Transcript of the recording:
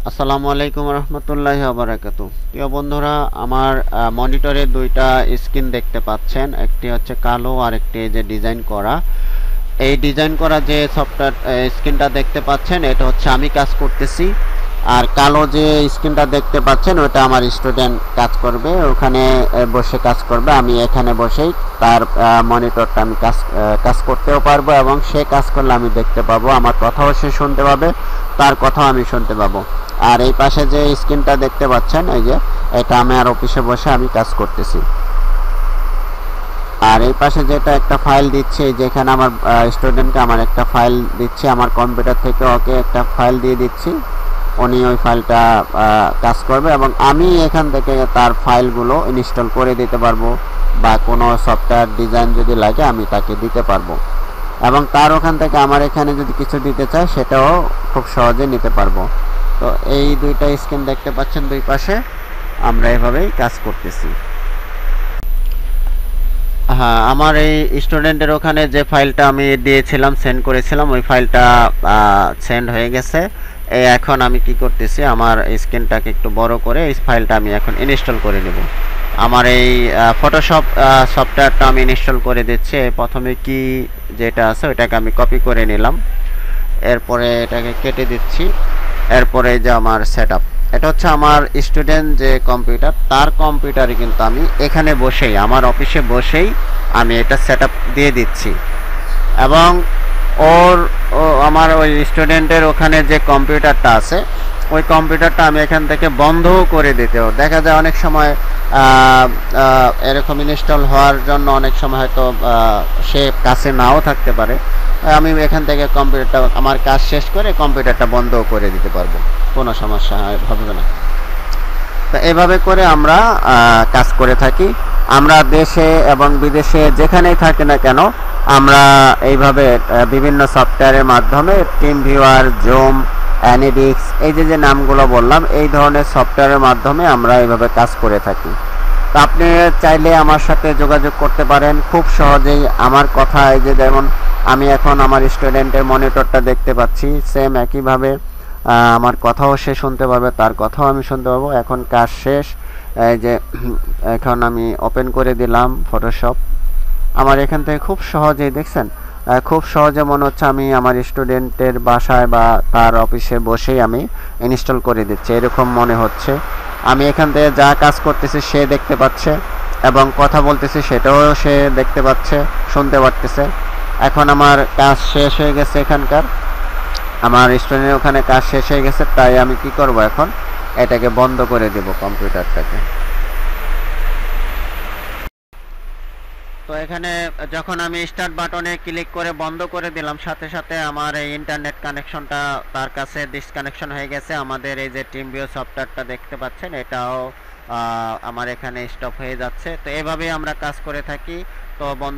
আসসালামু আলাইকুম রহমতুল্লাহি ওয়া বারাকাতুহু। প্রিয় বন্ধুরা, আমার মনিটরে দুইটা স্ক্রিন দেখতে পাচ্ছেন, একটি হচ্ছে কালো আর একটি যে ডিজাইন করা। এই ডিজাইন করা যে সফটওয়্যার স্ক্রিনটা দেখতে পাচ্ছেন, এটা হচ্ছে আমি কাজ করতেছি। আর কালো যে স্ক্রিনটা দেখতে পাচ্ছেন, ওটা আমার স্টুডেন্ট কাজ করবে, ওখানে বসে কাজ করবে। আমি এখানে বসেই তার মনিটরটা আমি কাজ করতেও পারবো, এবং সে কাজ করলে আমি দেখতে পাবো, আমার কথাও সে শুনতে পাবে, তার কথাও আমি শুনতে পাবো। আর এই পাশে যে স্ক্রিনটা দেখতে পাচ্ছেন, এই যে এটা আমার অফিসে বসে আমি কাজ করতেছি। আর এই পাশে যেটা একটা ফাইল দিচ্ছি, যেখানে আমার স্টুডেন্টকে আমার একটা ফাইল দিচ্ছি, আমার কম্পিউটার থেকে ওকে একটা ফাইল দিয়ে দিচ্ছি, উনি ওই ফাইলটা কাজ করবে, এবং আমি এখান থেকে তার ফাইলগুলো ইনস্টল করে দিতে পারবো, বা কোনো সফটওয়্যার ডিজাইন যদি লাগে আমি তাকে দিতে পারবো, এবং তার ওখান থেকে আমার এখানে যদি কিছু দিতে চায় সেটাও খুব সহজে নিতে পারবো। তো এই দুইটা স্ক্রিন দেখতে পাচ্ছেন দুই পাশে, আমরা এভাবেই কাজ করতেছি। হ্যাঁ, আমার এই স্টুডেন্টের ওখানে যে ফাইলটা আমি দিয়েছিলাম, সেন্ড করেছিলাম, ওই ফাইলটা সেন্ড হয়ে গেছে। এখন আমি কি করতেছি, আমার স্ক্রিনটাকে একটু বড় করে এই ফাইলটা আমি এখন ইনস্টল করে নেব। আমার এই ফটোশপ সফটওয়্যারটা আমি ইনস্টল করে দিচ্ছি। প্রথমে কি যেটা আছে ওইটাকে আমি কপি করে নিলাম, এরপরে এটাকে কেটে দিচ্ছি। এরপরে যে আমার সেটআপ, এটা হচ্ছে আমার স্টুডেন্ট যে কম্পিউটার, তার কম্পিউটারে কিন্তু আমি এখানে বসেই, আমার অফিসে বসেই আমি এটা সেটআপ দিয়ে দিচ্ছি। এবং আমার ওই স্টুডেন্টের ওখানে যে কম্পিউটারটা আছে, ওই কম্পিউটারটা আমি এখান থেকে বন্ধও করে দিতেও দেখা যায়। অনেক সময় এরকম ইনস্টল হওয়ার জন্য অনেক সময় হয়তো সে কাছে নাও থাকতে পারে, আমি এখান থেকে কম্পিউটারটা আমার কাজ শেষ করে কম্পিউটারটা বন্ধও করে দিতে পারবো, কোনো সমস্যা হবে না। তো এভাবে করে আমরা কাজ করে থাকি। আমরা দেশে এবং বিদেশে যেখানেই থাকি না কেন, আমরা এইভাবে বিভিন্ন সফটওয়্যারের মাধ্যমে টিম ভিউয়ার, জুম, অ্যানিডিক্স, এই যে নামগুলো বললাম, এই ধরনের সফটওয়্যারের মাধ্যমে আমরা এইভাবে কাজ করে থাকি। তো আপনি চাইলে আমার সাথে যোগাযোগ করতে পারেন খুব সহজেই। আমার কথা, এই যে যেমন আমি এখন আমার স্টুডেন্টের মনিটরটা দেখতে পাচ্ছি, সেম একইভাবে আমার কথাও সে শুনতে পারবে, তার কথাও আমি শুনতে পারবো। এখন কাজ শেষ, এই যে এখন আমি ওপেন করে দিলাম ফটোশপ। আমার এখান থেকে খুব সহজেই দেখছেন, খুব সহজে মনে হচ্ছে আমি আমার স্টুডেন্টের বাসায় বা তার অফিসে বসেই আমি ইনস্টল করে দিচ্ছি, এরকম মনে হচ্ছে। আমি এখান থেকে যা কাজ করতেছি সে দেখতে পাচ্ছে, এবং কথা বলতেছি সেটাও সে দেখতে পাচ্ছে, শুনতে পারতেছে। এখন আমার কাজ শেষ হয়ে গেছে, এখানকার আমার স্টুডেন্টের ওখানে কাজ শেষ হয়ে গেছে, তাই আমি কি করব, এখন এটাকে বন্ধ করে দেব কম্পিউটারটাকে। তো এখানে যখন আমি স্টার্ট বাটনে ক্লিক করে বন্ধ করে দিলাম, সাথে সাথে আমার এই ইন্টারনেট কানেকশনটা তার কাছে ডিসকানেকশন হয়ে গেছে। আমাদের এই যে টিমভিউ সফটওয়্যারটা দেখতে পাচ্ছেন, এটাও আমার এখানে স্টপ হয়ে যাচ্ছে। তো এভাবেই আমরা কাজ করে থাকি। তো বন্ধ